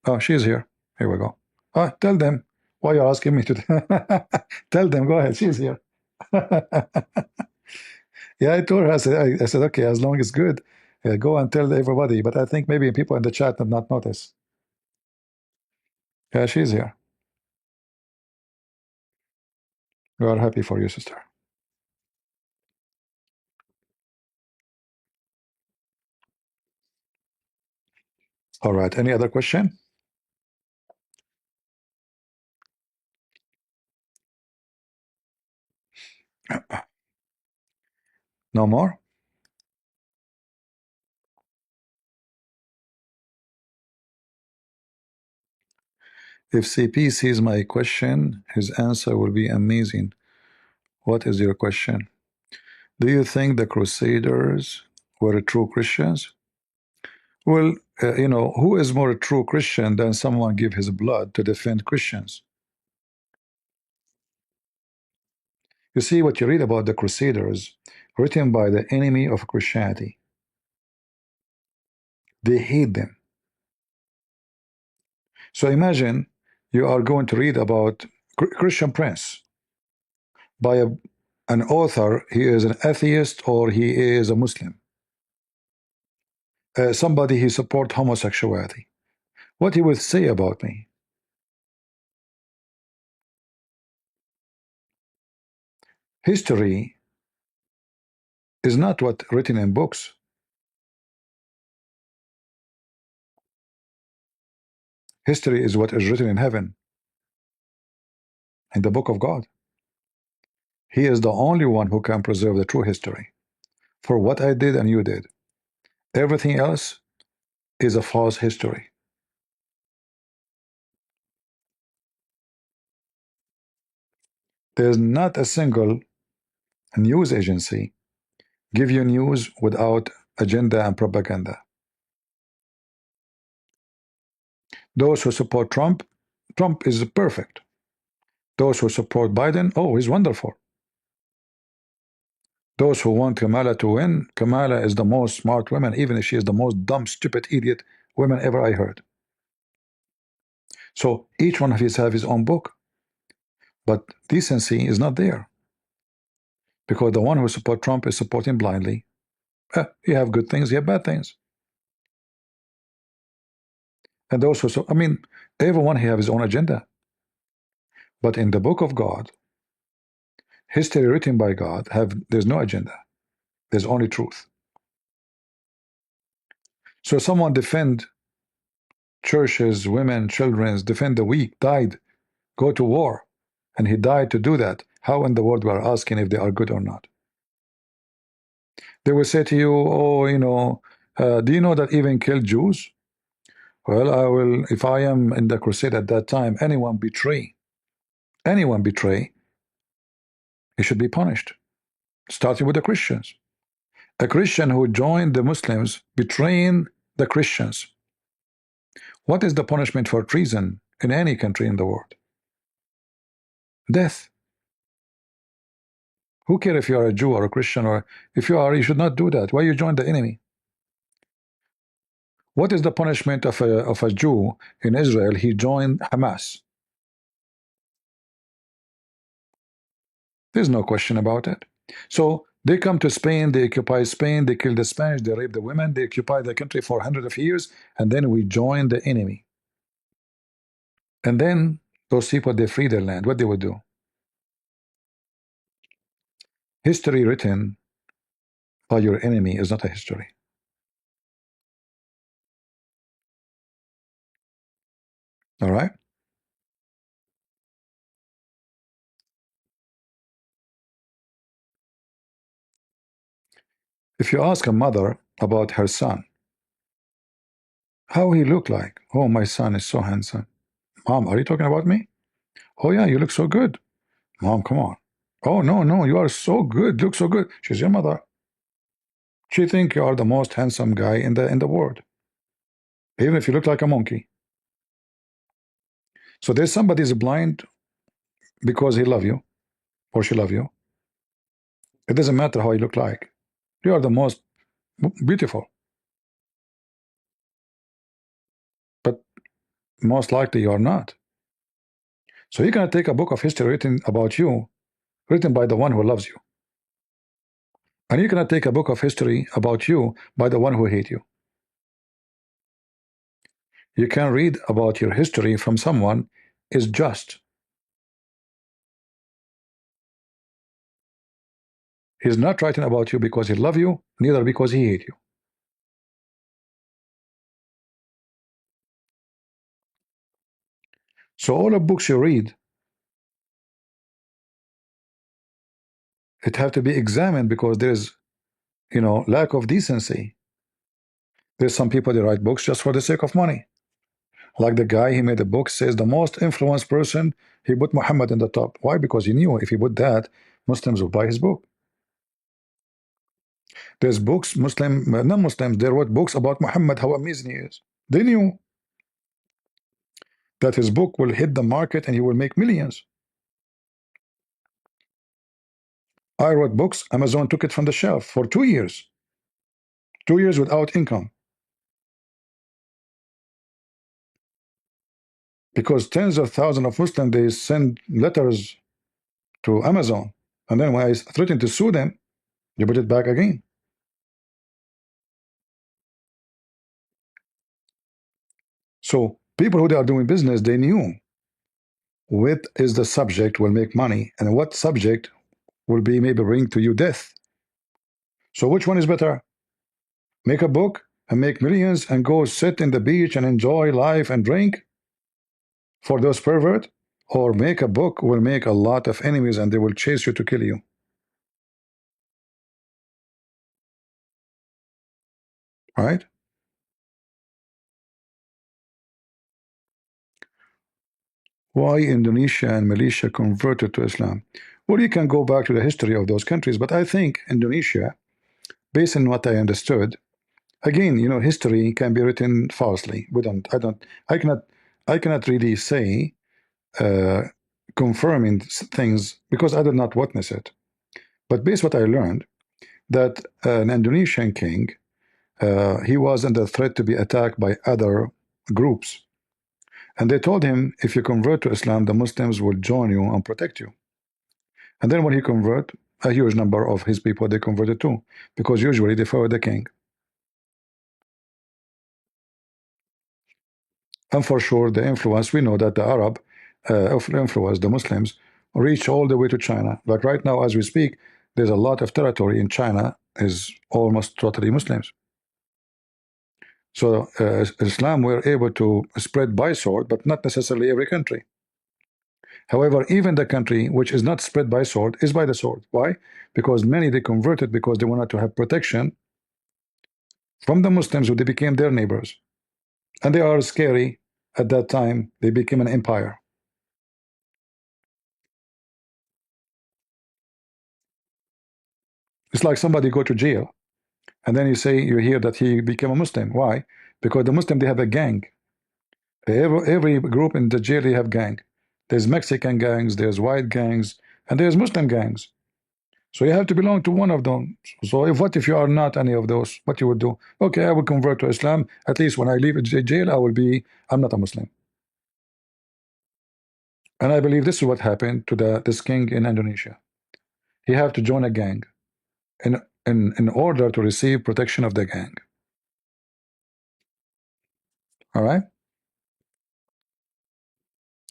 Oh, she's here. Here we go. Tell them why you're asking me to. Tell them. Go ahead. She's here. Yeah, I told her. I said, okay, as long as good, go and tell everybody. But I think maybe people in the chat did not notice. Yeah, she's here. We are happy for you, sister. All right. Any other question? No more? If CP sees my question, his answer will be amazing. What is your question? Do you think the Crusaders were true Christians? Well, who is more a true Christian than someone give his blood to defend Christians? You see, what you read about the Crusaders, written by the enemy of Christianity, they hate them. So imagine you are going to read about Christian Prince by an author. He is an atheist or he is a Muslim. Somebody he support homosexuality. What he would say about me? History is not what written in books. History is what is written in heaven, in the book of God. He is the only one who can preserve the true history. For what I did and you did, everything else is a false history. There's not a single news agency give you news without agenda and propaganda. Those who support Trump, Trump is perfect. Those who support Biden, oh, he's wonderful. Those who want Kamala to win, Kamala is the most smart woman, even if she is the most dumb, stupid, idiot woman ever I heard. So each one of us have his own book, but decency is not there, because the one who support Trump is supporting blindly. You have good things, you have bad things. And those who, I mean, everyone has his own agenda. But in the book of God, history written by God, there's no agenda. There's only truth. So someone defend churches, women, children, defend the weak, died, go to war, and he died to do that. How in the world we are asking if they are good or not? They will say to you, oh, do you know that even killed Jews? Well, I will, if I am in the crusade at that time, anyone betray, he should be punished, starting with the Christians. A Christian who joined the Muslims betraying the Christians. What is the punishment for treason in any country in the world? Death. Who cares if you are a Jew or a Christian, or if you are, you should not do that. Why you join the enemy? What is the punishment of a Jew in Israel? He joined Hamas. There's no question about it. So they come to Spain, they occupy Spain, they kill the Spanish, they rape the women, they occupy the country for hundreds of years, and then we join the enemy. And then those people, they free their land. What they would do? History written by your enemy is not a history. All right? If you ask a mother about her son, how he look like? Oh, my son is so handsome. Mom, are you talking about me? Oh yeah, you look so good. Mom, come on. Oh no, no, you are so good. Look so good. She's your mother. She think you are the most handsome guy in the world, even if you look like a monkey. So there's somebody is blind because he love you or she love you. It doesn't matter how you look like. You are the most beautiful. But Most likely you are not. So you cannot take a book of history written about you, written by the one who loves you. And you cannot take a book of history about you by the one who hates you. You can read about your history from someone is just. He's not writing about you because he loves you, neither because he hates you. So all the books you read, it have to be examined because there's, lack of decency. There's some people that write books just for the sake of money. Like the guy, he made a book, says the most influenced person, he put Muhammad in the top. Why? Because he knew if he put that, Muslims would buy his book. There's books, non-Muslims, they wrote books about Muhammad, how amazing he is. They knew that his book will hit the market and he will make millions. I wrote books, Amazon took it from the shelf for 2 years. 2 years without income. Because tens of thousands of Muslims, they send letters to Amazon. And then when I threatened to sue them, they put it back again. So people who they are doing business, they knew what is the subject will make money and what subject will be maybe bring to you death. So which one is better? Make a book and make millions and go sit in the beach and enjoy life and drink for those pervert, or make a book will make a lot of enemies and they will chase you to kill you. Right? Why Indonesia and Malaysia converted to Islam? Well, you can go back to the history of those countries, but I think Indonesia, based on what I understood, again, history can be written falsely. I cannot really say uh, confirming things because I did not witness it. But based what I learned, that an Indonesian king, he was under threat to be attacked by other groups. And they told him, if you convert to Islam, the Muslims will join you and protect you. And then when he convert, a huge number of his people, they converted too, because usually they follow the king. And for sure, the influence, we know that the Arab influence, the Muslims, reach all the way to China. Like right now, as we speak, there's a lot of territory in China is almost totally Muslims. So Islam were able to spread by sword, but not necessarily every country. However, even the country which is not spread by sword is by the sword. Why? Because many they converted because they wanted to have protection from the Muslims who they became their neighbors. And they are scary at that time. They became an empire. It's like somebody go to jail and then you hear that he became a Muslim. Why? Because the Muslim, they have a gang. Every group in the jail, they have gang. There's Mexican gangs, there's white gangs, and there's Muslim gangs. So you have to belong to one of them. So if you are not any of those, what you would do? Okay, I will convert to Islam. At least when I leave jail, I'm not a Muslim. And I believe this is what happened to this king in Indonesia. He have to join a gang in order to receive protection of the gang. All right.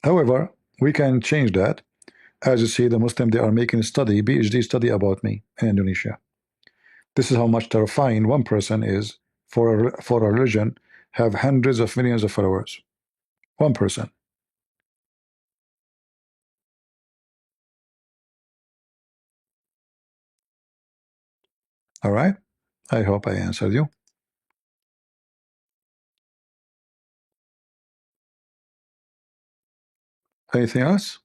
However, we can change that. As you see, the Muslim, they are making a study, PhD study about me in Indonesia. This is how much terrifying one person is for a religion, have hundreds of millions of followers. One person. All right. I hope I answered you. Anything else?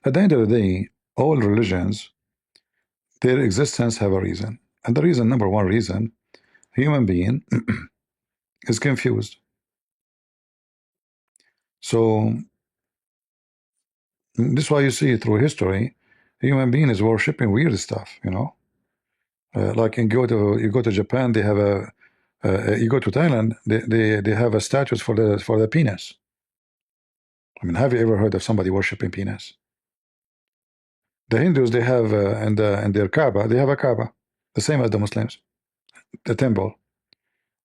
At the end of the day, all religions, Their existence have a reason. And the reason, number one reason, human being is confused. So this is why you see through history, human being is worshiping weird stuff. Like you go to Japan, they have a you go to Thailand, they have a statues for the penis. I mean, have you ever heard of somebody worshiping penis? The Hindus, they have in their Kaaba, they have a Kaaba, the same as the Muslims, the temple.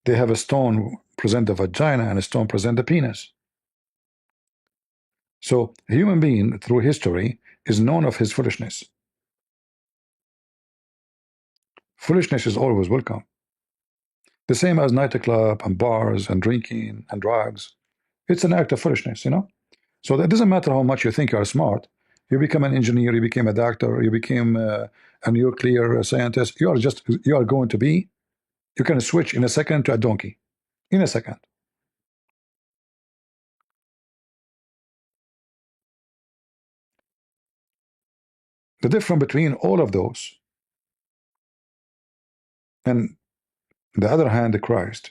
They have a stone present the vagina and a stone present the penis. So a human being through history is known of his foolishness. Foolishness is always welcome. The same as nightclub and bars and drinking and drugs. It's an act of foolishness. So that doesn't matter how much you think you are smart. You become an engineer, you became a doctor, you became a nuclear scientist. You are going to be. You can switch in a second to a donkey, in a second. The difference between all of those and the other hand, Christ,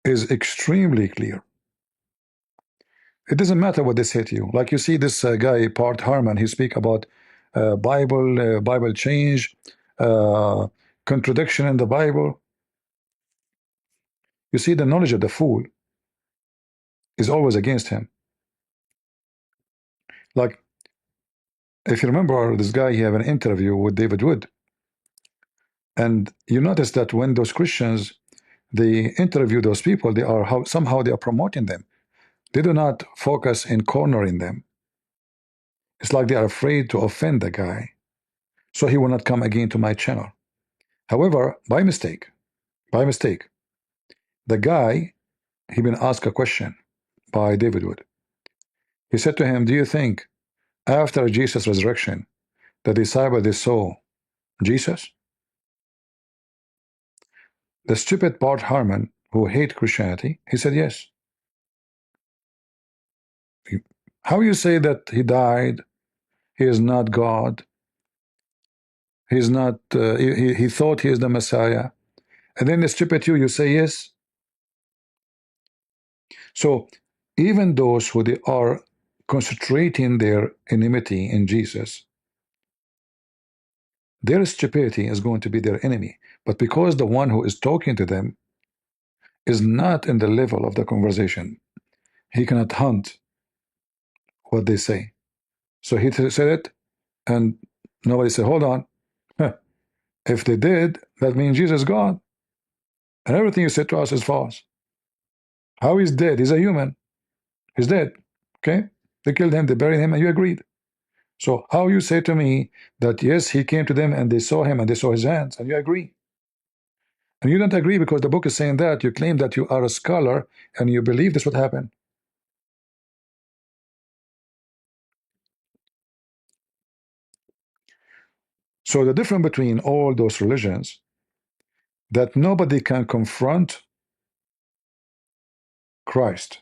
is extremely clear. It doesn't matter what they say to you. Like you see this guy, Part Harman, he speak about Bible change, uh, contradiction in the Bible. You see, the knowledge of the fool is always against him. Like, if you remember this guy, he had an interview with David Wood. And you notice that when those Christians, they interview those people, somehow they are promoting them. They do not focus in cornering them. It's like they are afraid to offend the guy, so he will not come again to my channel. However, by mistake, the guy, he been asked a question by David Wood. He said to him, do you think after Jesus' resurrection, the disciples, they saw Jesus? The stupid Bart Harman, who hate Christianity, he said yes. How you say that he died, he is not God, he's not, he thought he is the Messiah, and then the stupid you say yes? So even those who they are concentrating their enmity in Jesus, their stupidity is going to be their enemy. But because the one who is talking to them is not in the level of the conversation, he cannot hunt what they say. So he said it, and nobody said, hold on. If they did, that means Jesus is God. And everything you said to us is false. How he's dead? He's a human. He's dead. Okay? They killed him, they buried him, and you agreed. So how you say to me that yes, he came to them and they saw him and they saw his hands, and you agree? And you don't agree because the book is saying that. You claim that you are a scholar and you believe this would happen. So the difference between all those religions, that nobody can confront Christ.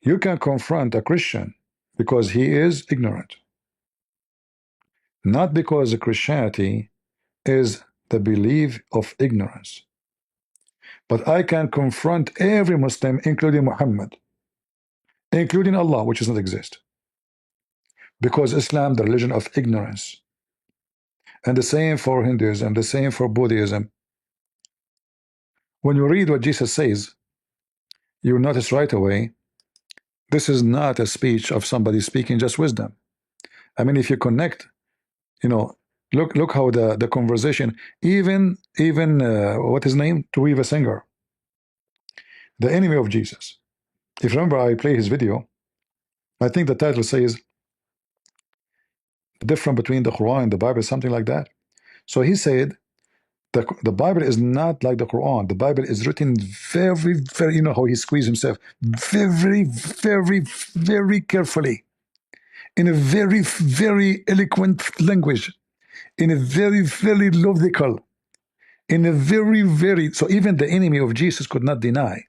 You can confront a Christian because he is ignorant, not because Christianity is the belief of ignorance. But I can confront every Muslim, including Muhammad, including Allah, which does not exist, because Islam, the religion of ignorance. And the same for Hinduism, the same for Buddhism. When you read what Jesus says, you notice right away, this is not a speech of somebody speaking just wisdom. I mean, if you connect, look how the conversation, even what his name, Tuiva Singer, the enemy of Jesus. If you remember, I play his video. I think the title says the difference between the Quran and the Bible, something like that. So he said the Bible is not like the Quran. The Bible is written very, very, you know how he squeezed himself, very, very, very carefully, in a very, very eloquent language, in a very, very logical, in a very, very, so even the enemy of Jesus could not deny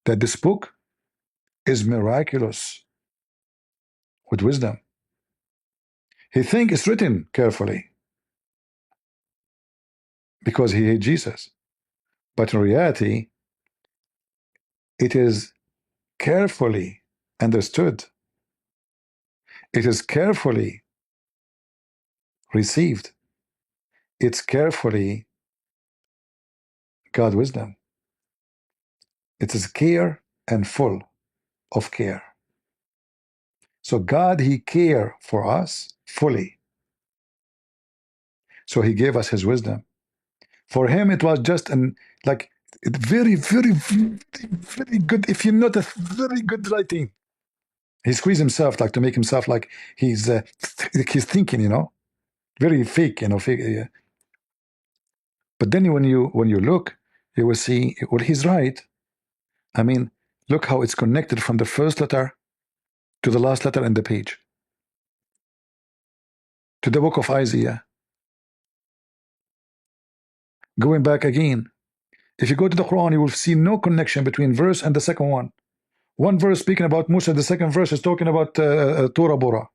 that this book is miraculous with wisdom. He think it's written carefully because he hates Jesus. But in reality, it is carefully understood. It is carefully received. It's carefully God wisdom. It is care and full of care. So God, he care for us fully. So he gave us his wisdom. For him, it was just an like very, very, very, very good. If you notice, very good writing. He squeezed himself like to make himself like he's thinking, very fake, fake. But then when you look, you will see, well, he's right. I mean, look how it's connected from the first letter to the last letter in the page, to the book of Isaiah. Going back again, if you go to the Quran, you will see no connection between verse and the second one. One verse speaking about Musa, the second verse is talking about Torah Bora.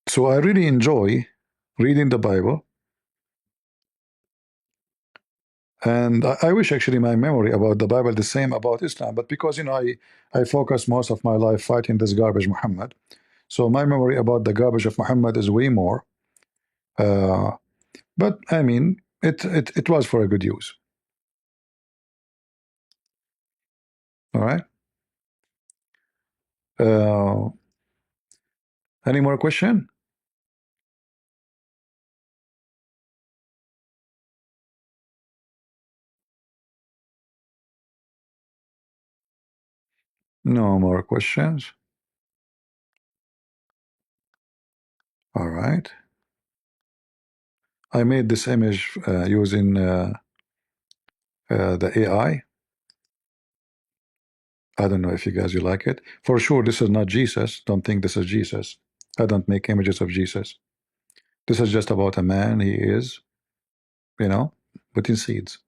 So I really enjoy reading the Bible, and I wish actually my memory about the Bible the same about Islam, but because I focus most of my life fighting this garbage Muhammad, so my memory about the garbage of Muhammad is way more. Uh, but I mean, it was for a good use. All right. Uh, any more question? No more questions. All right. I made this image using the AI. I don't know if you like it. For sure, this is not Jesus. Don't think this is Jesus. I don't make images of Jesus. This is just about a man. He is, you know, putting seeds.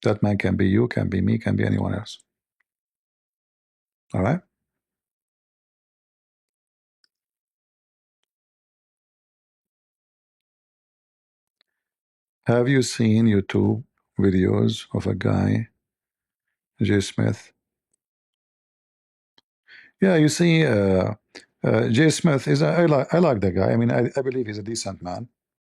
That man can be you, can be me, can be anyone else. All right. Have you seen YouTube videos of a guy, J. Smith? Yeah, you see, J. Smith is. I like the guy. I mean, I believe he's a decent man.